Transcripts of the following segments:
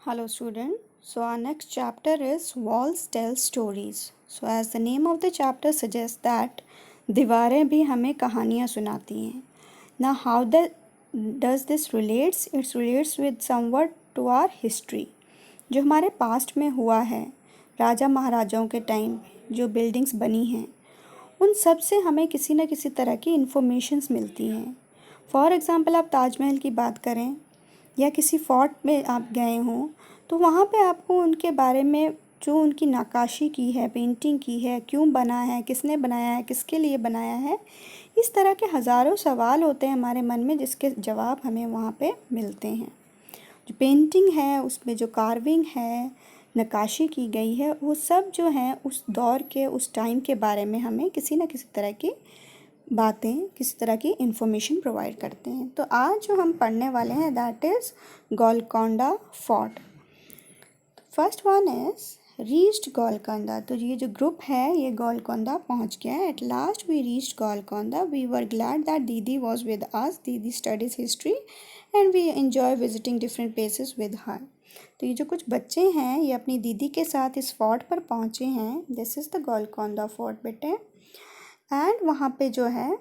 Hello student. So our next chapter is Walls Tell Stories. So as the name of the chapter suggests that दीवारें भी हमें कहानियाँ सुनाती हैं. Now how does this relates? It relates with somewhat to our history. जो हमारे past में हुआ है, राजा महाराजाओं के टाइम जो बिल्डिंग्स बनी हैं, उन सब से हमें किसी न किसी तरह की इन्फॉर्मेशंस मिलती हैं. फॉर एग्ज़ाम्पल आप ताजमहल की बात करें या किसी फोर्ट में आप गए हों तो वहाँ पे आपको उनके बारे में जो उनकी नक्काशी की है, पेंटिंग की है, क्यों बना है, किसने बनाया है, किसके लिए बनाया है, इस तरह के हज़ारों सवाल होते हैं हमारे मन में जिसके जवाब हमें वहाँ पे मिलते हैं. जो पेंटिंग है उसमें जो कार्विंग है, नक्काशी की गई है, वो सब जो है उस दौर के उस टाइम के बारे में हमें किसी न किसी तरह की बातें, किसी तरह की इंफॉर्मेशन प्रोवाइड करते हैं. तो आज जो हम पढ़ने वाले हैं that is Golconda fort. First one is reached Golconda. तो ये जो ग्रुप है ये गोलकोंडा पहुंच गया है. At last we reached Golconda. We were glad that didi was with us. Didi studies history and we enjoy visiting different places with her. तो ये जो कुछ बच्चे हैं ये अपनी दीदी के साथ इस फोर्ट पर पहुंचे हैं. This is the Golconda fort बेटे. एंड वहाँ पे जो है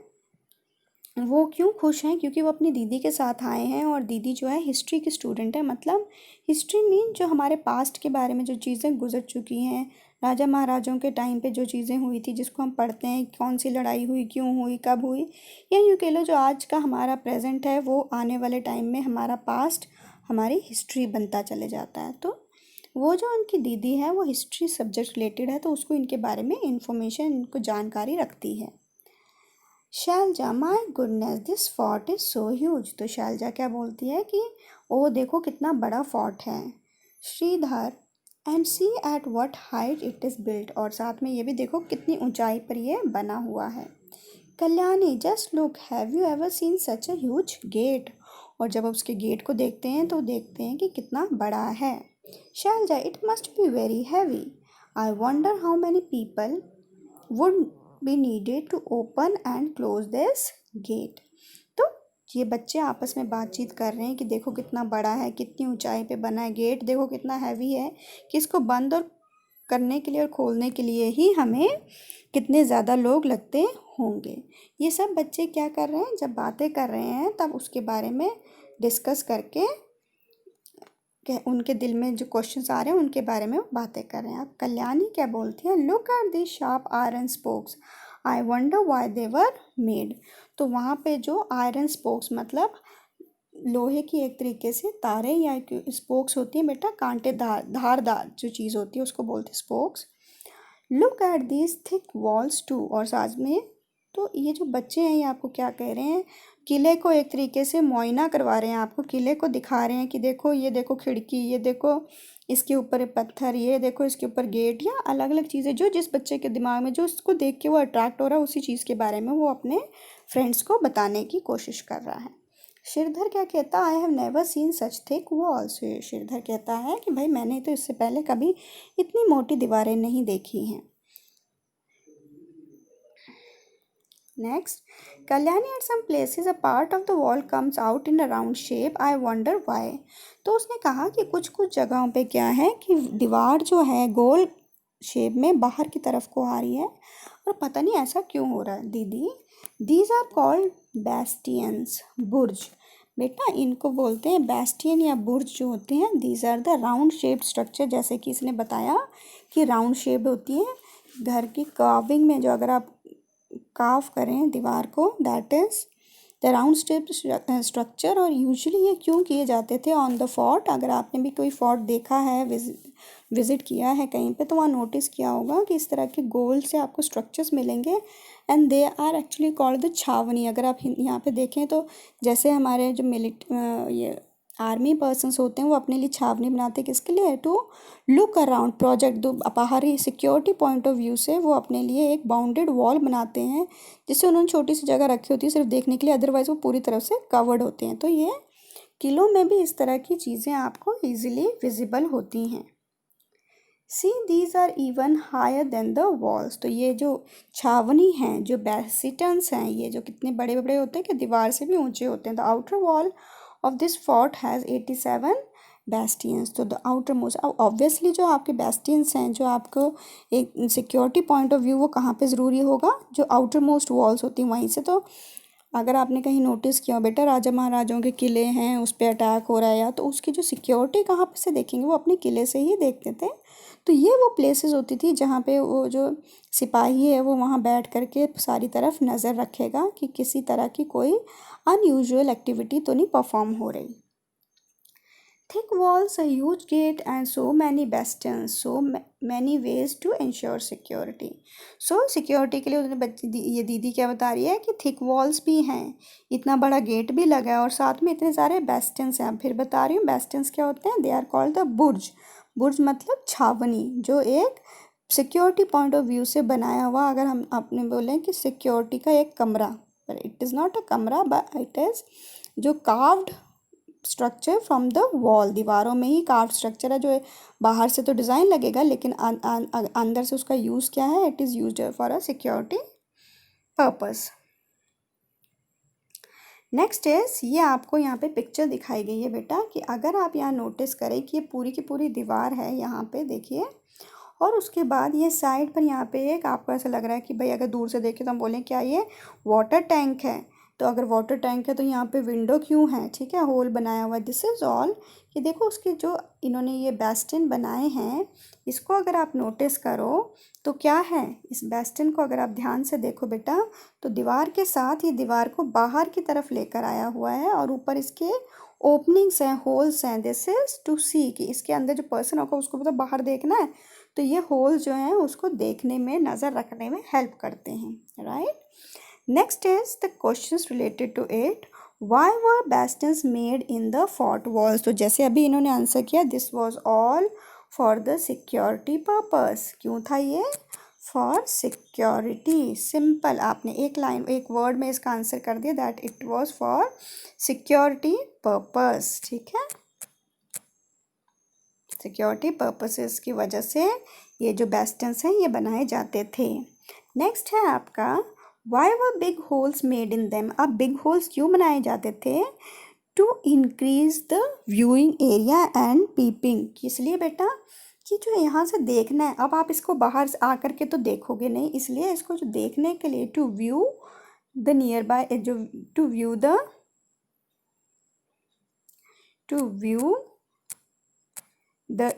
वो क्यों खुश हैं, क्योंकि वो अपनी दीदी के साथ आए हैं और दीदी जो है हिस्ट्री की स्टूडेंट है. मतलब हिस्ट्री मीन जो हमारे पास्ट के बारे में जो चीज़ें गुजर चुकी हैं, राजा महाराजाओं के टाइम पे जो चीज़ें हुई थी जिसको हम पढ़ते हैं, कौन सी लड़ाई हुई, क्यों हुई, कब हुई, या यूँ कह लो जो आज का हमारा प्रेजेंट है वो आने वाले टाइम में हमारा पास्ट हमारी हिस्ट्री बनता चले जाता है. तो वो जो उनकी दीदी है वो हिस्ट्री सब्जेक्ट रिलेटेड है तो उसको इनके बारे में इंफॉर्मेशन, इनको जानकारी रखती है. Shailaja, my goodness this fort is so huge. तो शैलजा क्या बोलती है कि ओ देखो कितना बड़ा फोर्ट है. Sridhar, and see at what height it is built. और साथ में ये भी देखो कितनी ऊंचाई पर ये बना हुआ है. Kalyani, just look, have you ever seen such a huge gate. और जब उसके गेट को देखते हैं तो देखते हैं कि कितना बड़ा है. Shailaja, it must be very heavy. I wonder how many people would be needed to open and close this gate. तो ये बच्चे आपस में बातचीत कर रहे हैं कि देखो कितना बड़ा है, कितनी ऊंचाई पे बना है गेट, देखो कितना हैवी है कि इसको बंद और करने के लिए और खोलने के लिए ही हमें कितने ज़्यादा लोग लगते होंगे. ये सब बच्चे क्या कर रहे हैं, जब बातें कर रहे हैं तब उसके बारे में डिस्कस करके उनके दिल में जो क्वेश्चंस आ रहे हैं उनके बारे में वो बातें कर रहे हैं. अब कल्याणी क्या बोलती है, look at this sharp iron spokes, I wonder why they were made. तो वहाँ पे जो आयरन स्पोक्स मतलब लोहे की एक तरीके से तारे या स्पोक्स होती हैं बेटा, कांटेदार धारदार जो चीज़ होती है उसको बोलते हैं spokes. Look at this thick walls too. और साथ में तो ये जो बच्चे हैं ये आपको क्या कह रहे हैं, किले को एक तरीके से मुआयना करवा रहे हैं, आपको किले को दिखा रहे हैं कि देखो ये देखो खिड़की, ये देखो इसके ऊपर पत्थर, ये देखो इसके ऊपर गेट, या अलग अलग चीज़ें जो जिस बच्चे के दिमाग में जो उसको देख के वो अट्रैक्ट हो रहा है उसी चीज़ के बारे में वो अपने फ्रेंड्स को बताने की कोशिश कर रहा है. श्रीधर क्या कहता, I have never seen such thick walls. Sridhar कहता है कि भाई मैंने तो इससे पहले कभी इतनी मोटी दीवारें नहीं देखी हैं. Next, Kalyani, at some places a part of the wall comes out in a round shape. I wonder why. तो उसने कहा कि कुछ कुछ जगहों पे क्या है कि दीवार जो है गोल शेप में बाहर की तरफ को आ रही है और पता नहीं ऐसा क्यों हो रहा है. दीदी, these are called bastions, बुर्ज. बेटा इनको बोलते हैं बैस्टियन या बुर्ज जो होते हैं. These are the round shaped structure. जैसे कि इसने बताया कि राउंड शेप्ड होती है घर की कार्विंग में, जो अगर आप कार्व करें दीवार को that is the round shape structure. और यूजुअली ये क्यों किए जाते थे ऑन द फोर्ट. अगर आपने भी कोई फोर्ट देखा है, विज़िट किया है कहीं पे, तो वहाँ नोटिस किया होगा कि इस तरह के गोल से आपको स्ट्रक्चर्स मिलेंगे and they are actually called the chhavani. अगर आप यहाँ पे देखें तो जैसे हमारे जो ये आर्मी पर्सन्स होते हैं वो अपने लिए छावनी बनाते हैं, किसके लिए, टू लुक अराउंड प्रोजेक्ट. दो बाहरी सिक्योरिटी पॉइंट ऑफ व्यू से वो अपने लिए एक बाउंडेड वॉल बनाते हैं जिससे उन्होंने छोटी सी जगह रखी होती है सिर्फ देखने के लिए, अदरवाइज वो पूरी तरफ से कवर्ड होते हैं. तो ये किलों में भी इस तरह की चीज़ें आपको ईजिली विजिबल होती हैं. See these are even higher than the walls. तो ये जो छावनी हैं, जो बेसिटन्स हैं, ये जो कितने बड़े बड़े होते हैं कि दीवार से भी ऊंचे होते हैं. The outer wall of this fort has 87 bastions, तो द आउटर मोस्ट, अब ऑब्वियसली जो आपके बेस्टियंस हैं, जो आपको एक सिक्योरिटी पॉइंट ऑफ व्यू, वो कहाँ पे ज़रूरी होगा, जो आउटर मोस्ट वॉल्स होती हैं वहीं से। तो अगर आपने कहीं नोटिस किया हो बेटा, राजा महाराजाओं के किले हैं, उस पर अटैक हो रहा है, या तो उसकी जो सिक्योरिटी कहाँ पे से देखेंगे, वो अपने किले से ही देखते थे। तो ये वो प्लेसेस होती थी जहाँ पे वो जो सिपाही है वो वहाँ बैठ करके सारी तरफ नज़र रखेगा कि किसी तरह की कोई अनयूजुअल एक्टिविटी तो नहीं परफॉर्म हो रही। Thick walls, a huge gate, and so many bastions, so many ways to ensure security. So security के लिए उन्होंने ये दीदी क्या बता रही है कि thick walls भी हैं, इतना बड़ा गेट भी लगा है, और साथ में इतने सारे bastions हैं। अब फिर बता रही हूँ bastions क्या होते हैं। They are called the बुर्ज। बुर्ज मतलब छावनी, जो एक सिक्योरिटी पॉइंट ऑफ व्यू से बनाया हुआ, अगर हम अपने बोलें कि सिक्योरिटी का एक कमरा, पर इट इज़ नॉट अ कमरा, बट इट इज़ जो carved structure from the wall, दीवारों में ही कार्व स्ट्रक्चर है, जो बाहर से तो डिज़ाइन लगेगा लेकिन अंदर से उसका यूज़ क्या है, it is used for a security purpose. Next is, ये आपको यहाँ पे पिक्चर दिखाई गई है बेटा, कि अगर आप यहाँ नोटिस करें कि ये पूरी की पूरी दीवार है, यहाँ पे देखिए, और उसके बाद ये साइड पर यहाँ पे एक, आपको ऐसा लग रहा है कि भाई अगर दूर से देखें तो हम बोलें क्या ये वाटर टैंक है। तो अगर वाटर टैंक है तो यहाँ पे विंडो क्यों है, ठीक है, होल बनाया हुआ। दिस इज़ ऑल, कि देखो उसके जो इन्होंने ये बेस्टिन बनाए हैं, इसको अगर आप नोटिस करो तो क्या है, इस बेस्टिन को अगर आप ध्यान से देखो बेटा, तो दीवार के साथ ही दीवार को बाहर की तरफ लेकर आया हुआ है, और ऊपर इसके ओपनिंग्स हैं, होल्स हैं। दिस इज़ टू सी, कि इसके अंदर जो पर्सन होगा उसको मतलब बाहर देखना है, तो ये होल्स जो हैं उसको देखने में, नज़र रखने में हेल्प करते हैं, right. Next is the questions related to it. Why were bastions made in the fort walls, तो जैसे अभी इन्होंने आंसर किया, this was all for the security purpose. क्यों था ये, फॉर सिक्योरिटी। सिंपल, आपने एक लाइन, एक वर्ड में इसका आंसर कर दिया, that it was for security purpose, ठीक है। सिक्योरिटी पर्पसेस की वजह से ये जो बेस्टन्स हैं ये बनाए जाते थे। नेक्स्ट है आपका, why were big holes made in them. अब बिग होल्स क्यों बनाए जाते थे, to increase the viewing area and peeping. इसलिए बेटा कि जो यहाँ से देखना है, अब आप इसको बाहर से आकर के तो देखोगे नहीं, इसलिए इसको जो देखने के लिए, to view the nearby, जो टू व्यू द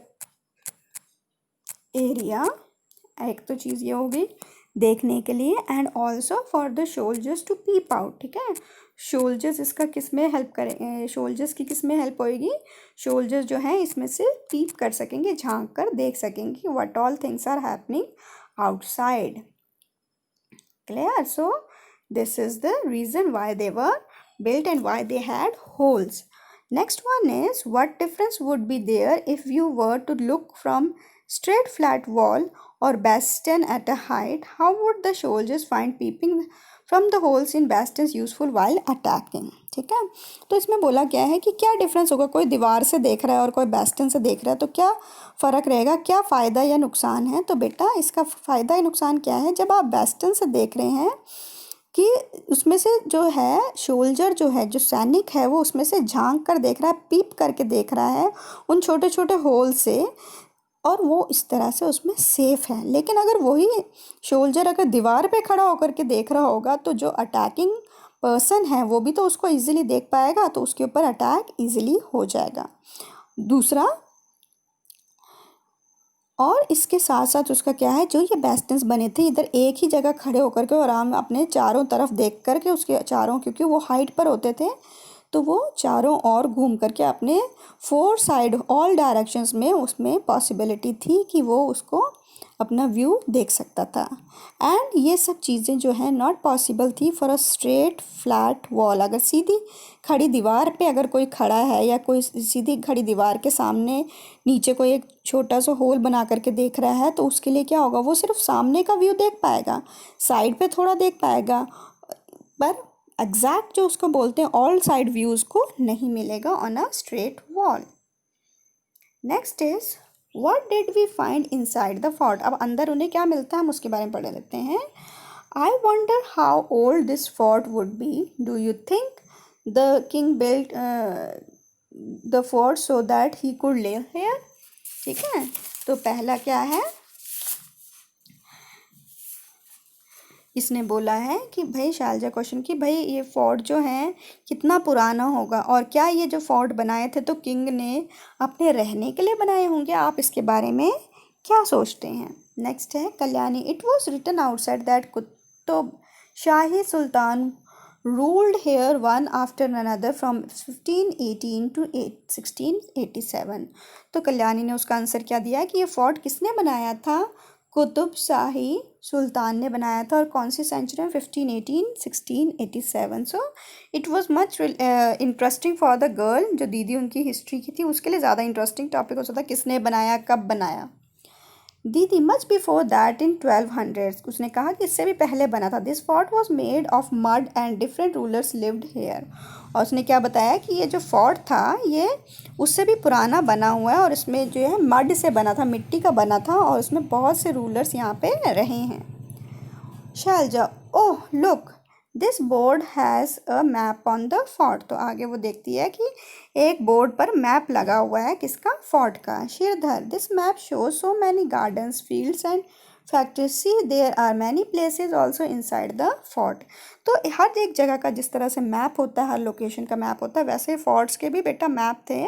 एरिया, एक तो चीज़ ये होगी देखने के लिए, and also for the soldiers to peep out, ठीक है। शोल्जर्स इसका किस में हेल्प करें, शोल्जर्स की किस में हेल्प होएगी, शोल्जर्स जो हैं इसमें से पीप कर सकेंगे, झांक कर देख सकेंगे what all things are happening outside. Clear, so this is the reason why they were built and why they had holes. Next one is, what difference would be there if you were to look from straight flat wall or bastion at a height? How would the soldiers find peeping from the holes in bastions useful while attacking? ठीक है, तो इसमें बोला क्या है कि क्या difference होगा, कोई दीवार से देख रहा है और कोई बेस्टन से देख रहा है, तो क्या फ़र्क रहेगा, क्या फ़ायदा या नुकसान है। तो बेटा इसका फ़ायदा या नुकसान क्या है, जब आप बेस्टन से देख रहे हैं कि उसमें से जो है सोल्जर, जो है जो सैनिक है, वो उसमें से झांक कर देख रहा है, पीप करके देख रहा है उन छोटे छोटे होल से, और वो इस तरह से उसमें सेफ है। लेकिन अगर वही सोल्जर अगर दीवार पे खड़ा होकर के देख रहा होगा, तो जो अटैकिंग पर्सन है वो भी तो उसको इजीली देख पाएगा, तो उसके ऊपर अटैक इजीली हो जाएगा। दूसरा, और इसके साथ साथ उसका क्या है, जो ये बेस्टन्स बने थे इधर एक ही जगह खड़े होकर के और आराम अपने चारों तरफ देख कर के, उसके चारों, क्योंकि वो हाइट पर होते थे, तो वो चारों ओर घूम करके अपने 4 साइड ऑल डायरेक्शंस में उसमें पॉसिबिलिटी थी कि वो उसको अपना व्यू देख सकता था। एंड ये सब चीज़ें जो है नॉट पॉसिबल थी for a straight flat wall. अगर सीधी खड़ी दीवार पे अगर कोई खड़ा है, या कोई सीधी खड़ी दीवार के सामने नीचे कोई एक छोटा सा होल बना करके देख रहा है, तो उसके लिए क्या होगा, वो सिर्फ सामने का व्यू देख पाएगा, साइड पे थोड़ा देख पाएगा, पर एग्जैक्ट जो उसको बोलते हैं ऑल साइड व्यूज़ को नहीं मिलेगा on a straight wall. Next is, what did we find inside the fort. अब अंदर उन्हें क्या मिलता है हम उसके बारे में पढ़ लेते हैं। आई wonder how old this fort would be. Do you think the king built the fort so that he could live here. ठीक है, तो पहला क्या है, इसने बोला है कि भाई शालजा क्वेश्चन कि भाई ये फोर्ट जो है कितना पुराना होगा, और क्या ये जो फोर्ट बनाए थे तो किंग ने अपने रहने के लिए बनाए होंगे, आप इसके बारे में क्या सोचते हैं। नेक्स्ट है Kalyani, it was written outside that Qutub Shahi sultan ruled here one after another from 1518 to 1687। तो कल्याणी ने उसका आंसर क्या दिया है कि ये फोर्ट किसने बनाया था, कुतुब शाही सुल्तान ने बनाया था, और कौन सी सेंचुरी में, 1518 1687। So it was much interesting for the girl, जो दीदी उनकी हिस्ट्री की थी उसके लिए ज़्यादा इंटरेस्टिंग टॉपिक हो सकता है किसने बनाया, कब बनाया। दीदी मच बिफोर दैट इन 1200, उसने कहा कि इससे भी पहले बना था। This fort was made of mud and different rulers lived hair, और उसने क्या बताया कि ये जो फोर्ट था ये उससे भी पुराना बना हुआ है, और इसमें जो है मड से बना था, मिट्टी का बना था, और उसमें बहुत से रूलर्स यहाँ पे रहे हैं। Shailaja, oh look this board has a map on the fort, तो आगे वो देखती है कि एक बोर्ड पर मैप लगा हुआ है किसका, फोर्ट का। Sridhar, this map shows so many gardens fields and factories, see there are many places also inside the fort. तो हर एक जगह का जिस तरह से मैप होता है, हर लोकेशन का मैप होता है, वैसे फोर्ट्स के भी बेटा मैप थे,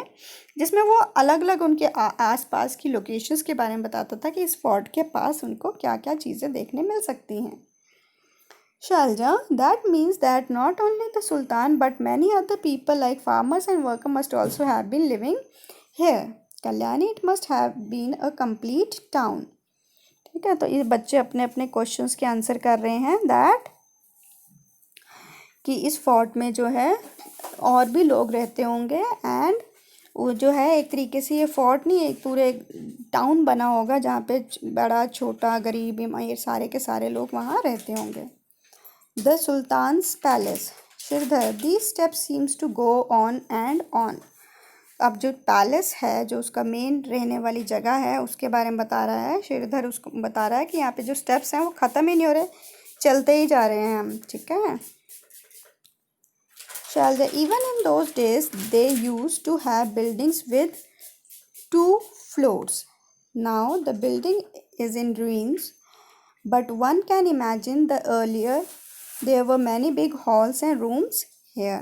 जिसमें वो अलग अलग उनके आसपास की लोकेशंस के बारे में बताता था कि इस फोर्ट के पास उनको क्या क्या चीज़ें देखने मिल सकती हैं। Shalja, that means that not only the Sultan but many other people like farmers and workers must also have been living here. Kalyani, it must have been a complete town. ठीक है, तो ये बच्चे अपने अपने क्वेश्चंस के answer कर रहे हैं दैट कि इस फोर्ट में जो है और भी लोग रहते होंगे, एंड वो जो है एक तरीके से ये फोर्ट नहीं, एक पूरे टाउन बना होगा जहाँ पे बड़ा छोटा गरीब अमीर सारे के सारे लोग वहाँ रहते होंगे। The Sultan's Palace, Shridhar, these steps seems to go on and on। अब जो पैलेस है, जो उसका मेन रहने वाली जगह है, उसके बारे में बता रहा है श्रीधर, उसको बता रहा है कि यहाँ पे जो स्टेप्स हैं वो ख़त्म ही नहीं हो रहे, चलते ही जा रहे हैं हम। ठीक है, Shalda, even in those days they used to have buildings with 2 floors। Now the building is in ruins, but one can imagine the earlier there were many big halls and rooms here।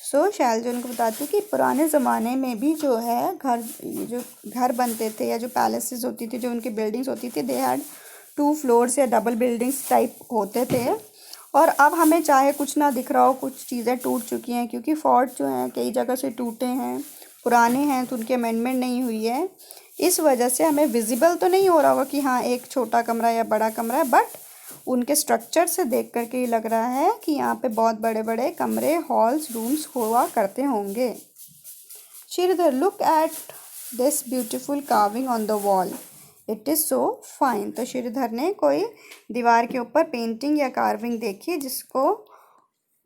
सो शैलजा उनको बताती हूँ कि पुराने ज़माने में भी जो है जो घर बनते थे या जो पैलेसेस होती थी, जो उनकी बिल्डिंग्स होती थी, दे हैड 2 फ्लोर्स या डबल बिल्डिंग्स टाइप होते थे। और अब हमें चाहे कुछ ना दिख रहा हो, कुछ चीज़ें टूट चुकी हैं, क्योंकि फोर्ट जो हैं कई जगह से टूटे हैं, पुराने हैं, तो उनकी अमेंडमेंट नहीं हुई है। इस वजह से हमें विजिबल तो नहीं हो रहा होगा कि हाँ एक छोटा कमरा या बड़ा कमरा है, बट उनके स्ट्रक्चर से देख करके ये लग रहा है कि यहाँ पे बहुत बड़े बड़े कमरे, हॉल्स, रूम्स हुआ करते होंगे। Sridhar, look at this beautiful carving on the wall, it is so fine. तो श्रीधर ने कोई दीवार के ऊपर पेंटिंग या कार्विंग देखी जिसको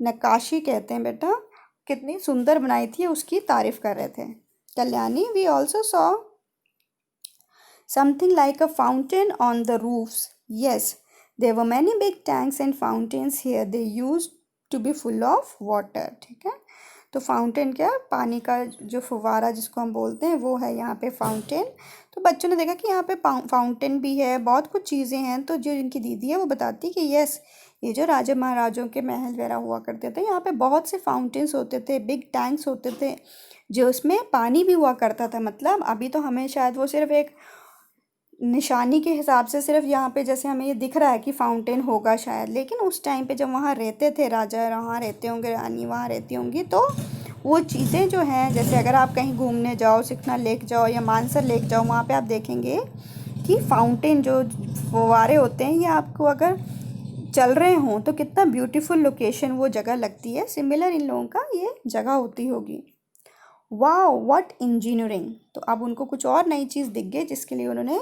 नक्काशी कहते हैं बेटा, कितनी सुंदर बनाई थी, उसकी तारीफ कर रहे थे। Kalyani, we also saw something like a fountain on the roofs. Yes, there were many big tanks and fountains here, they used to be full of water। ठीक है, तो फाउंटेन क्या, पानी का जो फुवारा जिसको हम बोलते हैं वो है यहाँ पे फाउंटेन। तो बच्चों ने देखा कि यहाँ पे फाउंटेन भी है, बहुत कुछ चीज़ें हैं। तो जो इनकी दीदी है वो बताती कि यस, ये जो राजा महाराजों के महल वगैरह हुआ करते थे, यहाँ पे बहुत से फाउंटेन्स होते थे, बिग टैंक्स होते थे, जो उसमें पानी भी हुआ करता था। मतलब अभी तो हमें शायद वो सिर्फ एक निशानी के हिसाब से सिर्फ यहाँ पे जैसे हमें ये दिख रहा है कि फाउंटेन होगा शायद, लेकिन उस टाइम पे जब वहाँ रहते थे राजा, वहाँ रहते होंगे, रानी वहाँ रहती होंगी, तो वो चीज़ें जो हैं, जैसे अगर आप कहीं घूमने जाओ, सिखना लेक जाओ या मानसर लेक जाओ, वहाँ पे आप देखेंगे कि फाउंटेन जो फुवारे होते हैं, ये आपको अगर चल रहे हों तो कितना ब्यूटीफुल लोकेशन वो जगह लगती है। सिमिलर इन लोगों का ये जगह होती होगी। वाओ व्हाट इंजीनियरिंग, तो अब उनको कुछ और नई चीज़ दिख गई जिसके लिए उन्होंने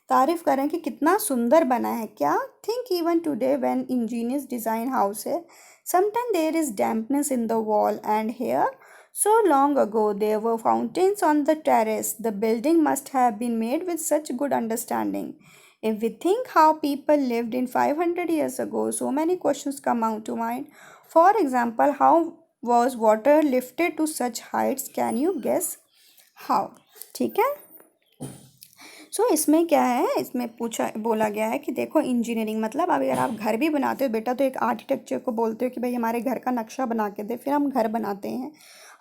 तारीफ करें कि कितना सुंदर बना है। क्या, think even today when engineers design house है, sometime there is dampness in the wall and here so long ago there were fountains on the terrace, the building must have been made with such good understanding. If we think how people lived in 500 years ago, so many questions come out to mind. For example, how was water lifted to such heights? Can you guess how? ठीक है। सो इसमें क्या है, इसमें बोला गया है कि देखो इंजीनियरिंग मतलब अब अगर आप घर भी बनाते हो बेटा तो एक आर्किटेक्चर को बोलते हो कि भाई हमारे घर का नक्शा बना के दे, फिर हम घर बनाते हैं।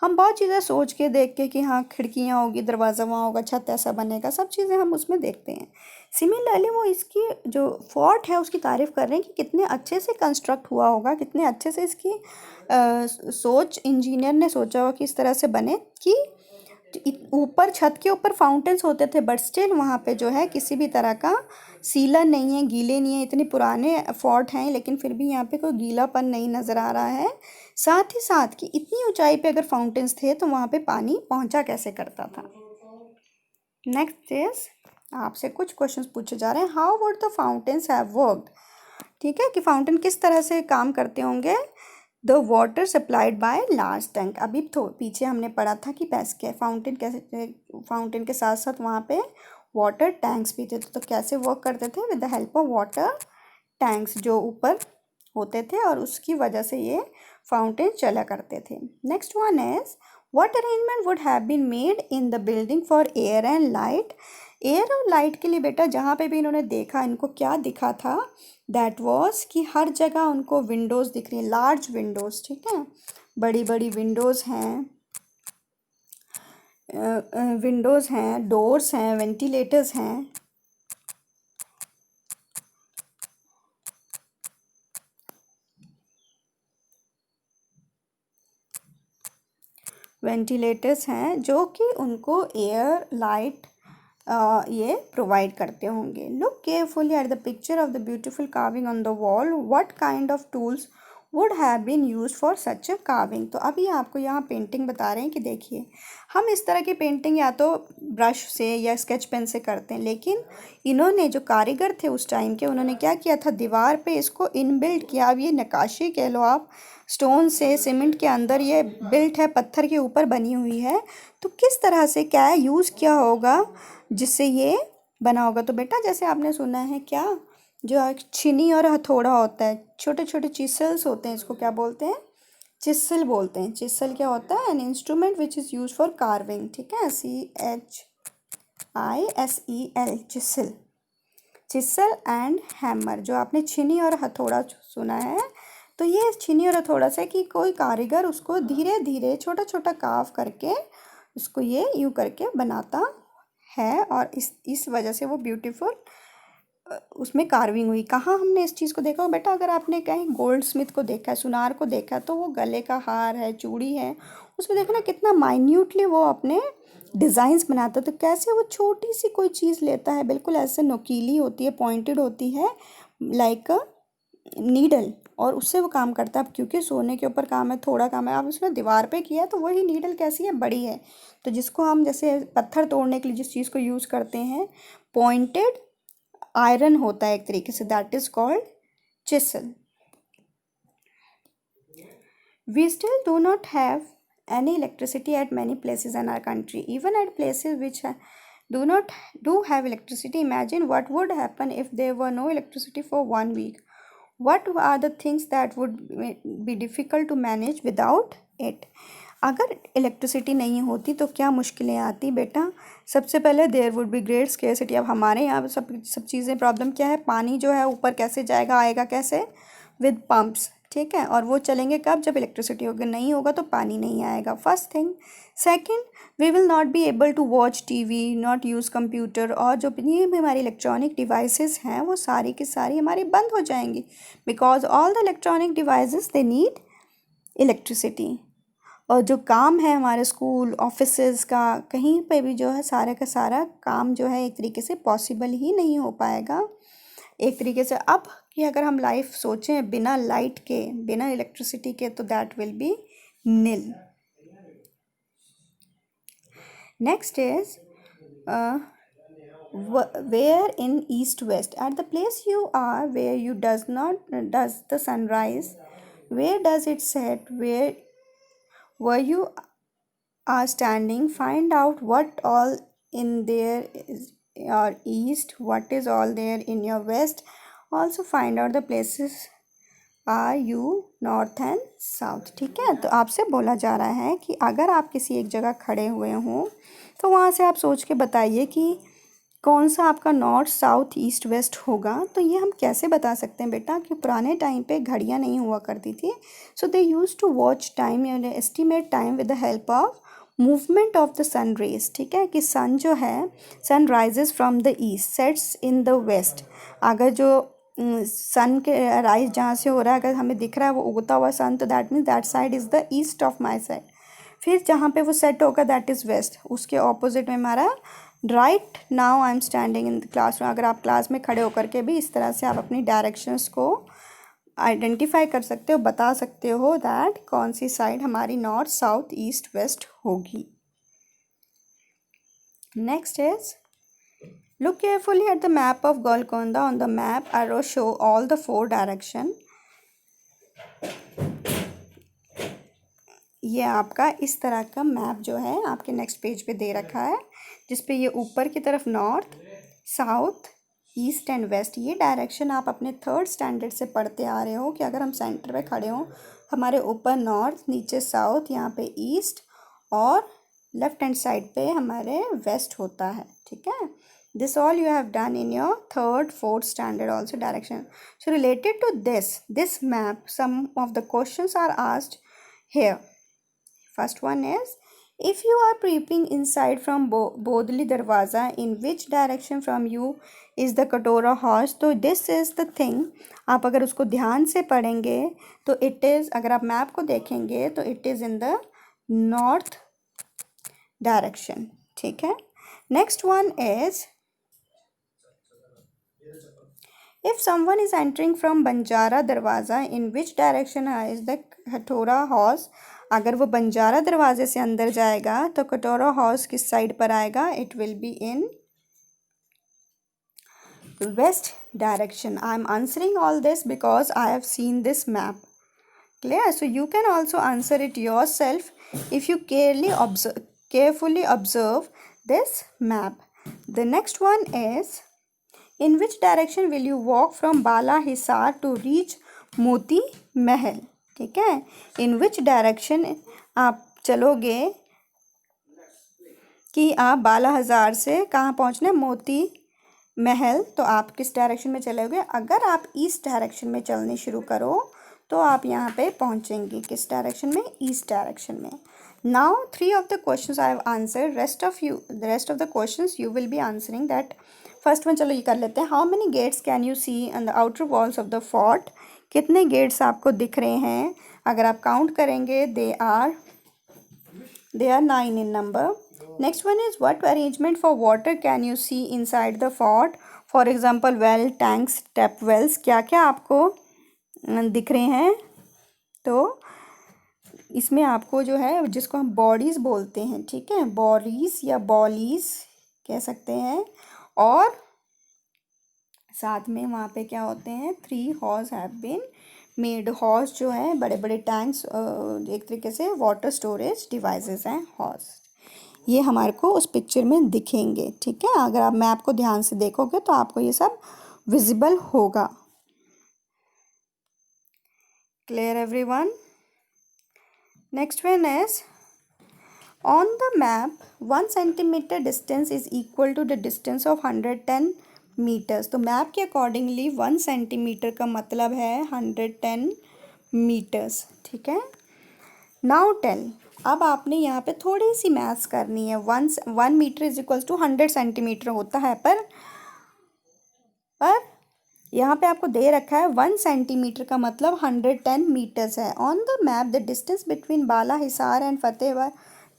हम बहुत चीज़ें सोच के देख के कि हाँ खिड़कियाँ होगी, दरवाज़ा वहाँ होगा, छत ऐसा बनेगा, सब चीज़ें हम उसमें देखते हैं। सिमिलरली वो इसकी जो फोर्ट है उसकी तारीफ़ कर रहे हैं कि कितने अच्छे से कंस्ट्रक्ट हुआ होगा, कितने अच्छे से इसकी सोच इंजीनियर ने सोचा होगा कि इस तरह से बने कि ऊपर छत के ऊपर फाउंटेन्स होते थे बट स्टिल वहाँ पे जो है किसी भी तरह का सीलन नहीं है, गीले नहीं है। इतने पुराने फोर्ट हैं लेकिन फिर भी यहाँ पे कोई गीलापन नहीं नज़र आ रहा है। साथ ही साथ कि इतनी ऊंचाई पे अगर फाउंटेन्स थे तो वहाँ पे पानी पहुँचा कैसे करता था। नेक्स्ट इज आपसे कुछ क्वेश्चंस पूछे जा रहे हैं। How would the fountains have worked? ठीक है कि फाउंटेन किस तरह से काम करते होंगे। The water supplied by large tank. अभी तो पीछे हमने पढ़ा था कि फाउंटेन कैसे, फाउंटेन के साथ साथ वहाँ पे वाटर टैंक्स भी थे। तो कैसे वर्क करते थे? With the help of water tanks जो ऊपर होते थे और उसकी वजह से ये फाउंटेन चला करते थे। Next one is what arrangement would have been made in the building for air and light? Air और लाइट के लिए बेटा जहाँ पे भी इन्होंने देखा, इनको क्या दिखा था? दैट वॉज कि हर जगह उनको विंडोज़ दिख रही हैं, लार्ज विंडोज़। ठीक है, बड़ी बड़ी विंडोज़ हैं, डोर्स हैं, वेंटिलेटर्स हैं। वेंटिलेटर्स हैं जो कि उनको एयर लाइट ये प्रोवाइड करते होंगे। Look carefully at the picture of the beautiful carving on the wall. What kind of tools would have been use for such a carving? तो अभी आपको यहाँ पेंटिंग बता रहे हैं कि देखिए हम इस तरह की पेंटिंग या तो ब्रश से या स्केच पेन से करते हैं, लेकिन इन्होंने जो कारीगर थे उस टाइम के, उन्होंने क्या किया था, दीवार पे इसको इनबिल्ट किया। अब ये नक्काशी कह लो आप, स्टोन से सीमेंट के अंदर ये बिल्ट है, पत्थर के ऊपर बनी हुई है। तो किस तरह से क्या यूज़ किया होगा जिससे ये बना होगा? तो बेटा जैसे आपने सुना है क्या, जो एक छीनी और हथौड़ा होता है, छोटे छोटे चिसल्स होते हैं, इसको क्या बोलते हैं? चिसल बोलते हैं। चिसल क्या होता है? An instrument which is use for carving. ठीक है, CHISEL, चिसल। चिसल एंड हैमर, जो आपने छीनी और हथौड़ा सुना है, तो ये छीनी और हथौड़ा से कि कोई कारीगर उसको धीरे धीरे छोटा छोटा काव करके उसको ये यूँ करके बनाता है और इस वजह से वो ब्यूटीफुल उसमें कार्विंग हुई। कहाँ हमने इस चीज़ को देखा बेटा? अगर आपने कहीं गोल्ड स्मिथ को देखा है, सुनार को देखा है, तो वो गले का हार है, चूड़ी है, उसमें देखो ना कितना माइन्यूटली वो अपने डिज़ाइंस बनाता है। तो कैसे वो छोटी सी कोई चीज़ लेता है, बिल्कुल ऐसे नुकीली होती है, पॉइंटेड होती है, लाइक अ नीडल, और उससे वो काम करता है। अब क्योंकि सोने के ऊपर काम है, थोड़ा काम है, अब उसने दीवार पे किया तो वही नीडल कैसी है, बड़ी है। तो जिसको हम जैसे पत्थर तोड़ने के लिए जिस चीज़ को यूज़ करते हैं, पॉइंटेड आयरन होता है एक तरीके से, that is called chisel. We still do not have any electricity at many places in our country, even at places which do not do have electricity. Imagine what would happen if there were no electricity for 1 week. What are the things that would be difficult to manage without it? अगर electricity नहीं होती तो क्या मुश्किलें आती बेटा? सबसे पहले there would be great scarcity. अब हमारे यहाँ सब चीज़ें प्रॉब्लम क्या है, पानी जो है ऊपर कैसे जाएगा, आएगा कैसे? With pumps. ठीक है, और वो चलेंगे कब? जब इलेक्ट्रिसिटी होगी, नहीं होगा तो पानी नहीं आएगा, first thing. Second, we will not be able to watch TV, not use computer, और जो भी हमारी इलेक्ट्रॉनिक डिवाइसेस हैं वो सारी की सारी हमारी बंद हो जाएंगी, because all the electronic devices they need electricity. और जो काम है हमारे स्कूल ऑफिसेज़ का, कहीं पे भी जो है सारे का सारा काम जो है एक तरीके से पॉसिबल ही नहीं हो पाएगा एक तरीके से। अब कि अगर हम लाइफ सोचें बिना लाइट के, बिना इलेक्ट्रिसिटी के, तो that will be nil. Next is where in east west, at the place you are, where you does the sunrise, where does it set, where you are standing, find out what all in there is your east, what is all there in your west. Also find out the places are you north and south. ठीक है, तो आपसे बोला जा रहा है कि अगर आप किसी एक जगह खड़े हुए हों तो वहाँ से आप सोच के बताइए कि कौन सा आपका नॉर्थ साउथ ईस्ट वेस्ट होगा। तो ये हम कैसे बता सकते हैं बेटा कि पुराने टाइम पे घड़ियाँ नहीं हुआ करती थी, so they use to watch time या estimate time with the help of movement of the sun rays. ठीक है, कि सन जो है, sun rises from the east sets in the west. अगर जो सन के राइज जहाँ से हो रहा है अगर हमें दिख रहा है वो उगता हुआ सन, तो that means that side is the east of my side. फिर जहाँ पे वो सेट होगा दैट इज़ वेस्ट, उसके ऑपोजिट में हमारा right. Now I am standing in the class. अगर आप क्लास में खड़े होकर के भी इस तरह से आप अपनी डायरेक्शंस को आइडेंटिफाई कर सकते हो, बता सकते हो दैट कौन सी साइड हमारी नॉर्थ साउथ ईस्ट वेस्ट होगी। Next is look carefully at the map of Golconda. On the map, arrows show all the 4 direction. ये आपका इस तरह का मैप जो है आपके नेक्स्ट पेज पे दे रखा है, जिसपे ये ऊपर की तरफ north south east and west, ये डायरेक्शन आप अपने 3rd स्टैंडर्ड से पढ़ते आ रहे हो कि अगर हम सेंटर पे खड़े हों, हमारे ऊपर नॉर्थ, नीचे साउथ, यहाँ पे ईस्ट और लेफ्ट हैंड साइड पे हमारे वेस्ट होता है। ठीक है, this all you have done in your 3rd 4th standard also direction. So related to this map, some of the questions are asked here. First one is, if you are peeping inside from Bodli Darwaza, in which direction from you is the Katora horse? तो this is the thing, आप अगर उसको ध्यान से पढ़ेंगे तो it is, अगर आप मैप को देखेंगे तो it is in the north direction. ठीक है, next one is, if someone is entering from Banjara Darwaza, in which direction is the Katora horse? अगर वो बंजारा दरवाजे से अंदर जाएगा तो कटोरा हॉर्स किस साइड पर आएगा? It will be in west direction. I am answering all this because I have seen this map. Clear? So you can also answer it yourself if you carefully observe this map. The next one is, in which direction will you walk from Bala Hisar to reach Moti Mahal? ठीक है, in which direction आप चलोगे कि आप बाला हज़ार से कहाँ पहुँचना है? मोती महल. तो आप किस डायरेक्शन में चलोगे? अगर आप ईस्ट डायरेक्शन में चलने शुरू करो तो आप यहाँ पे पहुँचेंगे किस डायरेक्शन में? ईस्ट डायरेक्शन में. Now 3 of the questions I have answered. The rest of the questions you will be answering that. First one चलो ये कर लेते हैं. How many gates can you see on the outer walls of the fort? कितने gates आपको दिख रहे हैं? अगर आप काउंट करेंगे they are 9 in number. Next one is, what arrangement for water can you see inside the fort? For example, well, tanks, tap wells. क्या क्या आपको दिख रहे हैं? तो इसमें आपको जो है जिसको हम बॉडीज़ बोलते हैं, ठीक है, बॉडीज़ या बॉलीज़ कह सकते हैं. और साथ में वहाँ पे क्या होते हैं? 3 हॉर्स हैव बीन मेड. हॉर्स जो है बड़े बड़े टैंक्स, एक तरीके से वाटर स्टोरेज डिवाइसेस हैं हॉर्स. ये हमारे को उस पिक्चर में दिखेंगे. ठीक है, अगर आप मैप को ध्यान से देखोगे तो आपको ये सब विजिबल होगा. Clear everyone? Next one is, on the map 1 centimeter distance is equal to the distance of 110 metres. तो मैप के अकॉर्डिंगली 1 सेंटीमीटर का मतलब है 110 मीटर्स. ठीक है, नाउ टेल. अब आपने यहाँ पे थोड़ी सी मैथ्स करनी है. 1 metre is equals to 100 centimetre होता है, पर यहाँ पे आपको दे रखा है 1 सेंटीमीटर का मतलब 110 मीटर्स है. On the map the distance between Bala Hisar and Fatehgarh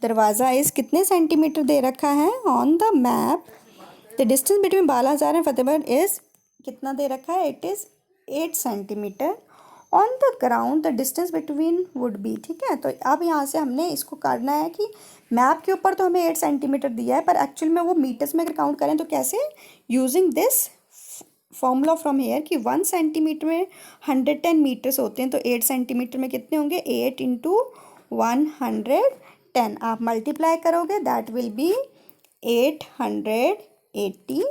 दरवाज़ा इस कितने सेंटीमीटर दे रखा है? On the map the distance between Bala Hisar and Fatehgarh is कितना दे रखा है? It is 8 centimetre. On the ground the distance between would be. ठीक है, तो अब यहाँ से हमने इसको करना है कि मैप के ऊपर तो हमें 8 सेंटीमीटर दिया है, पर एक्चुअल में वो मीटर्स में अगर काउंट करें तो कैसे? Using this formula from here कि 1 सेंटीमीटर में 110 मीटर्स होते हैं, तो 8 सेंटीमीटर में कितने होंगे? 8 इंटू 110. आप मल्टीप्लाई करोगे that will be 880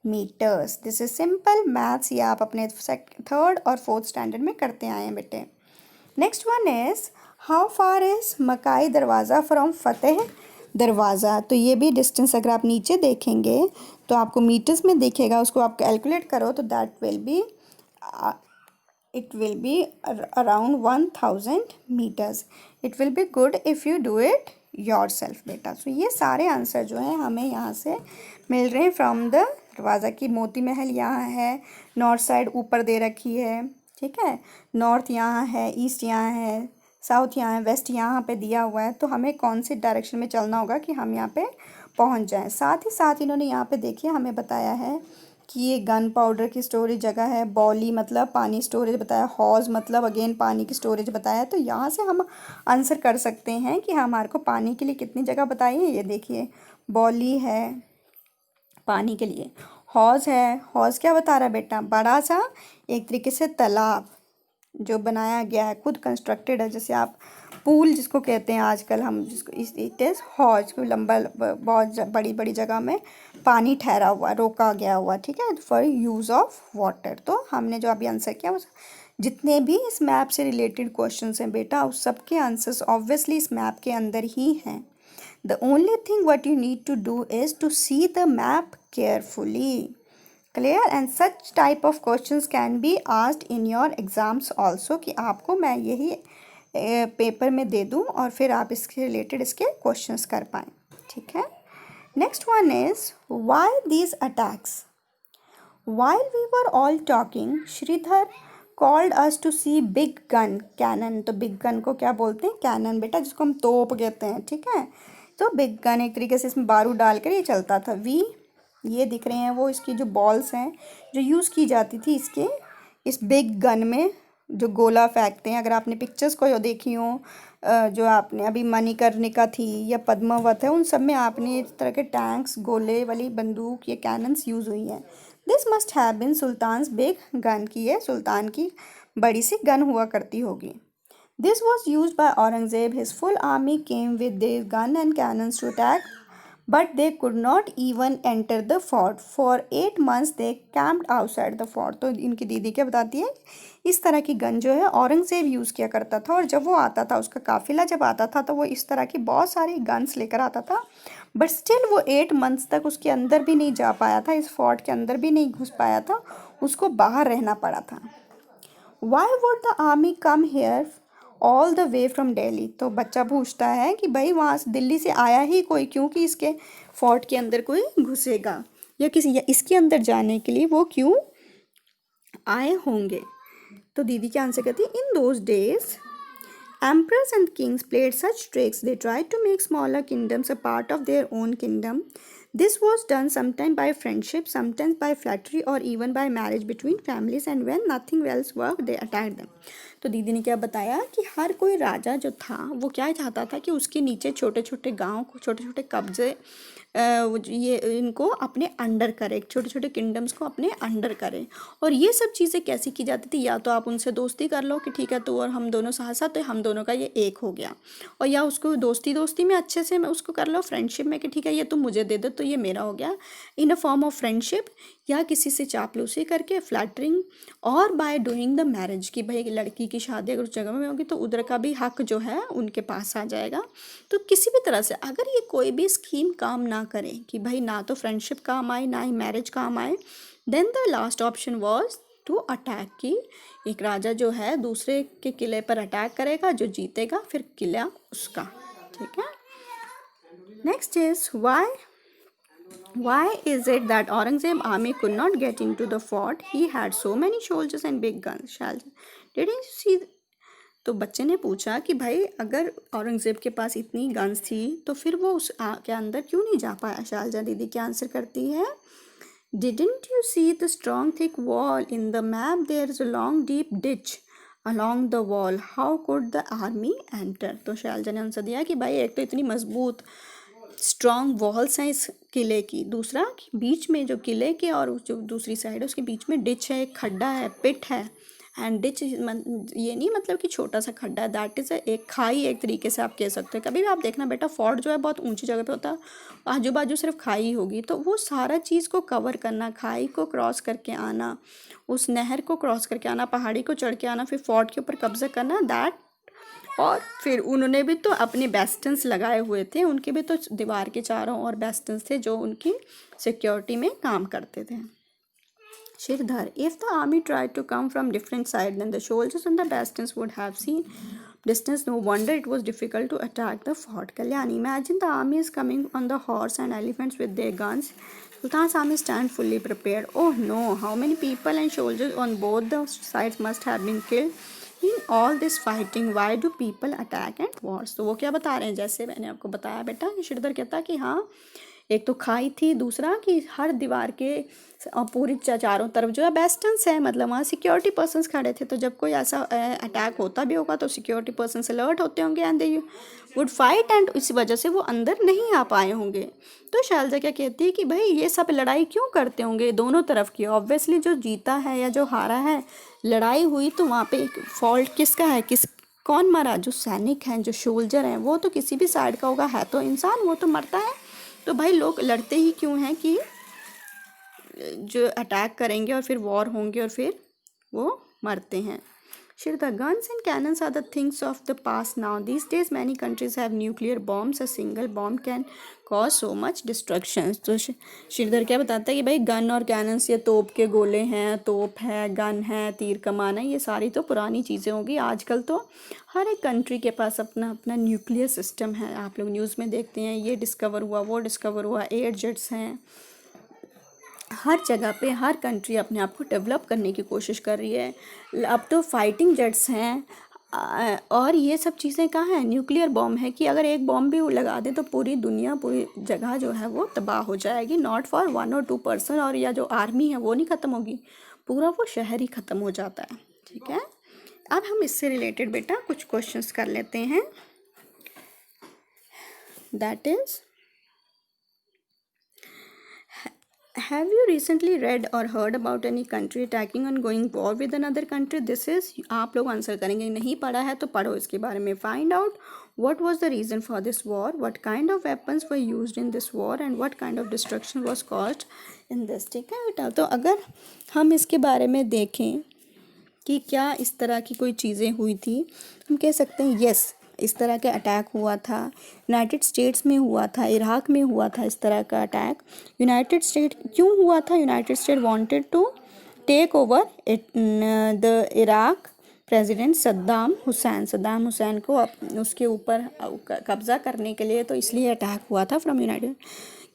metres. This is simple maths, ये आप अपने थर्ड और फोर्थ स्टैंडर्ड में करते आए हैं बेटे। Next one is how far is मकाई दरवाज़ा फ्रॉम फतेह दरवाज़ा। तो ये भी डिस्टेंस अगर आप नीचे देखेंगे तो आपको मीटर्स में दिखेगा, उसको आप कैलकुलेट करो तो that will B it will be around 1000 meters. It will be good if you do it yourself बेटा। सो ये सारे आंसर जो हैं हमें यहाँ से मिल रहे हैं फ्रॉम द दरवाज़ा की। मोती महल यहाँ है, नॉर्थ साइड ऊपर दे रखी है, ठीक है, नॉर्थ यहाँ है, ईस्ट यहाँ है, साउथ यहाँ है, वेस्ट यहाँ पे दिया हुआ है। तो हमें कौन सी डायरेक्शन में चलना होगा कि हम यहाँ पे पहुँच जाएं। साथ ही साथ इन्होंने यहाँ पे देखिए हमें बताया है कि ये गन पाउडर की स्टोरेज जगह है, बॉली मतलब पानी स्टोरेज बताया, हौज मतलब अगेन पानी की स्टोरेज बताया। तो यहाँ से हम आंसर कर सकते हैं कि हमारे को पानी के लिए कितनी जगह बताई है। ये देखिए बॉली है पानी के लिए, हौज है, हौज क्या बता रहा है बेटा, बड़ा सा एक तरीके से तालाब जो बनाया गया है, खुद कंस्ट्रक्टेड है, जैसे आप पूल जिसको कहते हैं आजकल हम, जिसको इट इज़ हौज को लंबा बहुत बड़ी बड़ी जगह में पानी ठहरा हुआ रोका गया हुआ, ठीक है, फॉर यूज़ ऑफ वाटर। तो हमने जो अभी आंसर किया उस जितने भी इस मैप से रिलेटेड क्वेश्चंस हैं बेटा उस सब के आंसर्स ऑब्वियसली इस मैप के अंदर ही हैं। The only thing what you need to do is to see the map carefully, clear, and such type of questions can be asked in your exams also, कि आपको मैं यही पेपर में दे दूं और फिर आप इसके रिलेटेड इसके क्वेश्चंस कर पाएँ, ठीक है। Next one is why these attacks. While we were all talking, Sridhar called us to see big gun cannon। तो बिग गन को क्या बोलते हैं, कैनन बेटा, जिसको हम तोप कहते हैं, ठीक है। तो बिग गन एक तरीके से इसमें बारूद डालकर ये चलता था। वी ये दिख रहे हैं वो इसकी जो बॉल्स हैं जो यूज़ की जाती थी इसके इस बिग गन में, जो गोला फेंकते हैं। अगर आपने पिक्चर्स को देखी हो जो आपने अभी मणिकर्णिका थी या पद्मावत है, उन सब में आपने इस तरह के टैंक्स, गोले वाली बंदूक, ये कैनन्स यूज़ हुई हैं। This must have been sultan's big gun, की है सुल्तान की बड़ी सी गन हुआ करती होगी। This was use by Aurangzeb, his full army came with their gun and cannons to attack, but they could not even enter the fort for 8 months they camped outside the fort. तो इनकी दीदी क्या बताती है, इस तरह की गन जो है औरंगजेब यूज़ किया करता था, और जब वो आता था उसका काफिला जब आता था तो वो इस तरह की बहुत सारी गन्स लेकर आता था, बट स्टिल वो 8 months तक उसके अंदर भी नहीं जा पाया था, इस फोर्ट के अंदर भी नहीं घुस पाया था, उसको बाहर रहना पड़ा था। Why would the army come here all the way from Delhi. तो बच्चा पूछता है कि भाई वहाँ से दिल्ली से आया ही कोई क्यों, कि इसके फोर्ट के अंदर कोई घुसेगा या किसी या इसके अंदर जाने के लिए वो क्यों आए होंगे। तो दीदी क्या आंसर करती है, in those days emperors and kings played such tricks, they tried to make smaller kingdoms a part of their own kingdom. This was done sometimes by friendship, sometimes by flattery, or even by marriage between families, and when nothing else worked they attacked them। तो दीदी ने क्या बताया कि हर कोई राजा जो था वो क्या चाहता था कि उसके नीचे छोटे छोटे गांव को, छोटे छोटे कब्जे ये इनको अपने अंडर करे, छोटे छोटे किंगडम्स को अपने अंडर करे। और ये सब चीज़ें कैसी की जाती थी, या तो आप उनसे दोस्ती कर लो कि ठीक है तू और हम दोनों साथ साथ, तो हम दोनों का ये एक हो गया, और या उसको दोस्ती दोस्ती में अच्छे से उसको कर लो, फ्रेंडशिप में कि ठीक है ये तुम मुझे दे दो तो ये मेरा हो गया, इन अ फॉर्म ऑफ फ्रेंडशिप, या किसी से चापलूसी करके फ्लैटरिंग, और बाय डूइंग द मैरिज, कि भाई लड़की की शादी अगर उस जगह में होगी तो उधर का भी हक जो है उनके पास आ जाएगा। तो किसी भी तरह से अगर ये कोई भी स्कीम काम ना करे, कि भाई ना तो फ्रेंडशिप काम आए ना ही मैरिज काम आए, then the last option was to attack, कि एक राजा जो है दूसरे के किले पर अटैक करेगा, जो जीतेगा फिर किला उसका, ठीक है। Next is why is it that Aurangzeb army could not get into the fort? He had so many soldiers and big guns. Didn't you see? तो बच्चे ने पूछा कि भाई अगर औरंगज़ेब के पास इतनी गन्स थी तो फिर वो उस के अंदर क्यों नहीं जा पाया। शालजा दीदी क्या आंसर करती है, Didn't you see the strong thick wall in the map? There is a long deep ditch along the wall. How could the army enter? तो शालजा ने आंसर दिया कि भाई एक तो इतनी मजबूत स्ट्रॉन्ग वॉल्स हैं इस किले की, दूसरा बीच में जो किले के और जो दूसरी साइड है उसके बीच में डिच है, एक खड्डा है, पिट है, एंड डिच ये नहीं मतलब कि छोटा सा खड्डा, दैट इज़ एक खाई, एक तरीके से आप कह सकते हैं। कभी भी आप देखना बेटा, फोर्ट जो है बहुत ऊंची जगह पे होता है, आजू बाजू सिर्फ खाई होगी, तो वो सारा चीज़ को कवर करना, खाई को क्रॉस करके आना, उस नहर को क्रॉस करके आना, पहाड़ी को चढ़ के आना, फिर फोर्ट के ऊपर कब्जा करना, दैट। और फिर उन्होंने भी तो अपने बेस्टन्स लगाए हुए थे, उनके भी तो दीवार के चारों ओर बेस्टन्स थे जो उनकी सिक्योरिटी में काम करते थे। Shirdhar, if the army tried to come from different sides, then the soldiers on the bastions would have seen distance. No wonder it was difficult to attack the fort. Kalyani, imagine the army is coming on the horse and elephants with their guns. Sultan's army stand fully prepared. Oh no, how many people and soldiers on both the sides must have been killed in all this fighting. Why do people attack and wars? तो वो क्या बता रहे हैं, जैसे मैंने आपको बताया बेटा कि श्रीधर कहता है कि हाँ, एक तो खाई थी, दूसरा कि हर दीवार के पूरी चारों तरफ जो है बेस्टन्स है, मतलब वहाँ सिक्योरिटी पर्सन्स खड़े थे, तो जब कोई ऐसा अटैक होता भी होगा तो सिक्योरिटी पर्सन्स अलर्ट होते होंगे and they would fight, and इस वजह से वो अंदर नहीं आ पाए होंगे। तो शैलजा क्या कहती है कि भाई ये सब लड़ाई क्यों करते होंगे दोनों तरफ की, ऑब्वियसली जो जीता है या जो हारा है, लड़ाई हुई तो वहाँ पे एक फॉल्ट किसका है, कौन मरा, जो सैनिक हैं, जो सोल्जर हैं, वो तो किसी भी साइड का होगा, है तो इंसान, वो तो मरता है। तो भाई लोग लड़ते ही क्यों हैं कि जो अटैक करेंगे और फिर वॉर होंगे और फिर वो मरते हैं। Shraddha, guns and cannons are the things of the past now. These days many countries have nuclear bombs. A single bomb can cause so much destruction. तो श्रीधर क्या बताता है कि भाई गन और कैनन्स, ये तोप के गोले हैं, तोप है, गन है, तीर कमान है, ये सारी तो पुरानी चीज़ें होंगी। आजकल तो हर एक कंट्री के पास अपना अपना न्यूक्लियर सिस्टम है। आप लोग न्यूज़ में देखते हैं ये डिस्कवर हुआ, वो डिस्कवर हुआ, एयर जेट्स हैं, हर जगह पे हर कंट्री अपने आप को डेवलप करने की कोशिश कर रही है। अब तो फाइटिंग जेट्स हैं, और ये सब चीज़ें कहाँ हैं, न्यूक्लियर बॉम्ब है कि अगर एक बॉम्ब भी वो लगा दें तो पूरी दुनिया, पूरी जगह जो है वो तबाह हो जाएगी। नॉट फॉर 1 or 2 पर्सन, और या जो आर्मी है वो नहीं ख़त्म होगी, पूरा वो शहर ही ख़त्म हो जाता है। ठीक है, अब हम इससे रिलेटेड बेटा कुछ क्वेश्चंस कर लेते हैं। That is, have you recently read or heard about any country attacking and going war with another country? This is, आप लोग आंसर करेंगे, नहीं पढ़ा है तो पढ़ो इसके बारे में। Find out what was the reason for this war, what kind of weapons were used in this war and what kind of destruction was caused in this. ठीक है बेटा, तो अगर हम इसके बारे में देखें कि क्या इस तरह की कोई चीज़ें हुई थी, हम कह सकते हैं यस, इस तरह का अटैक हुआ था। यूनाइटेड स्टेट्स में हुआ था, इराक में हुआ था इस तरह का अटैक। यूनाइटेड स्टेट क्यों हुआ था, united state wanted to take over the Iraq president Saddam Hussein को उसके ऊपर कब्ज़ा करने के लिए, तो इसलिए अटैक हुआ था फ्रॉम यूनाइटेड।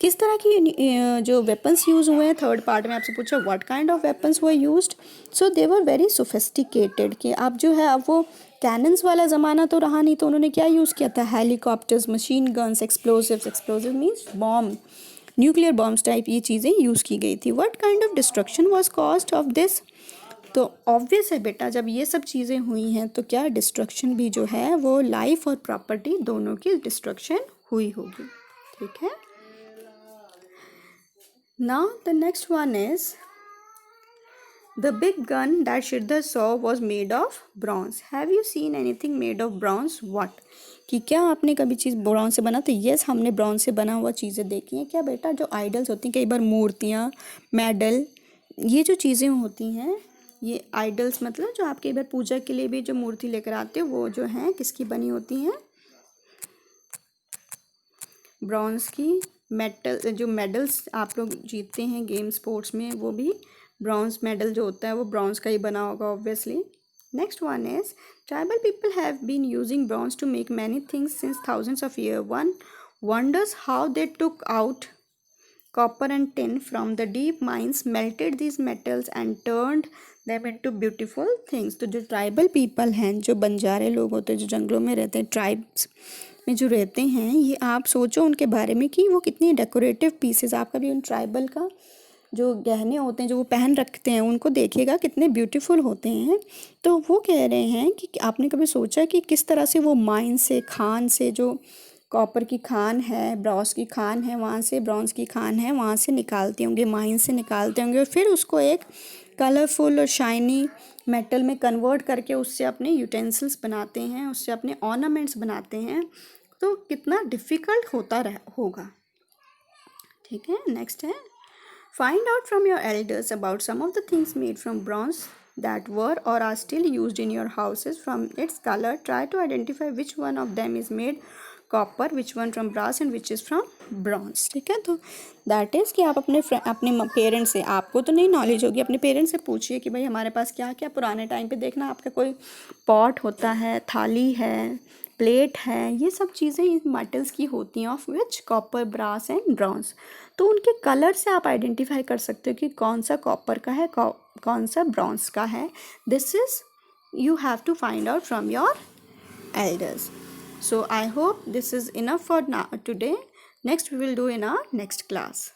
किस तरह की जो वेपन्स यूज़ हुए हैं, थर्ड पार्ट में आपसे पूछा what kind of weapons were used. So they were very sophisticated, कि अब जो है, अब वो कैनन्स वाला ज़माना तो रहा नहीं, तो उन्होंने क्या यूज़ किया था, helicopters, machine guns, explosive means bomb, nuclear bombs type ये चीज़ें यूज़ की गई थी। What kind of destruction was caused of this, तो ऑब्वियस है बेटा, जब ये सब चीज़ें हुई हैं तो क्या डिस्ट्रक्शन भी जो है वो लाइफ और प्रॉपर्टी दोनों की डिस्ट्रक्शन हुई होगी। ठीक है, now the next one is the big gun that Shridhar saw was made of bronze. Have you seen anything made of bronze? What? कि क्या आपने कभी चीज़ ब्रॉन्ज से बना, तो यस, हमने ब्रॉन्ज से बना हुआ चीज़ें देखी हैं। क्या बेटा, जो आइडल्स होती हैं, कई बार मूर्तियाँ, मेडल, ये जो चीज़ें होती हैं, ये आइडल्स मतलब जो आप कई बार पूजा के लिए भी जो मूर्ति लेकर आते हो, वो जो हैं किसकी बनी होती हैं, ब्रॉन्ज की। मेटल, जो मेडल्स आप लोग जीतते हैं गेम स्पोर्ट्स में, वो भी ब्रॉन्ज मेडल जो होता है वो ब्रॉन्ज का ही बना होगा obviously. Next one is, tribal people have been using bronze to make many things since thousands of year. One wonders how they took out copper and tin from the deep mines, melted these metals and turned them into beautiful things. तो जो tribal people हैं, जो बंजारे लोग होते हैं, जो जंगलों में रहते हैं, ट्राइब्स में जो रहते हैं, ये आप सोचो उनके बारे में कि वो कितनी डेकोरेटिव पीसेस, आप कभी उन ट्राइबल का जो गहने होते हैं जो वो पहन रखते हैं, उनको देखिएगा कितने ब्यूटीफुल होते हैं। तो वो कह रहे हैं कि आपने कभी सोचा कि किस तरह से वो माइन से, खान से, जो कॉपर की खान है, ब्रॉन्ज की खान है, वहाँ से ब्रॉन्ज की खान है, वहाँ से निकालते होंगे, माइन से निकालते होंगे, और फिर उसको एक कलरफुल और शाइनी मेटल में कन्वर्ट करके उससे अपने यूटेंसिल्स बनाते हैं, उससे अपने ऑर्नामेंट्स बनाते हैं, तो कितना डिफ़िकल्ट होगा। ठीक है, नेक्स्ट है, find out from your elders about some of the things made from bronze that were or are still used in your houses. From its color, try to identify which one of them is made copper, which one from brass and which is from bronze. ठीक है, तो that is कि आप अपने parents से, आपको तो नहीं नॉलेज होगी, अपने पेरेंट्स से पूछिए कि भाई हमारे पास क्या क्या पुराने टाइम पे देखना आपका कोई पॉट होता है, थाली है, प्लेट है, ये सब चीज़ें इन मेटल्स की होती हैं, of which copper, brass and bronze. तो उनके कलर से आप आइडेंटिफाई कर सकते हो कि कौन सा कॉपर का है, कौन सा ब्रॉन्ज का है। This is you have to find out from your elders. So I hope this is enough for now today. Next we will do in our next class.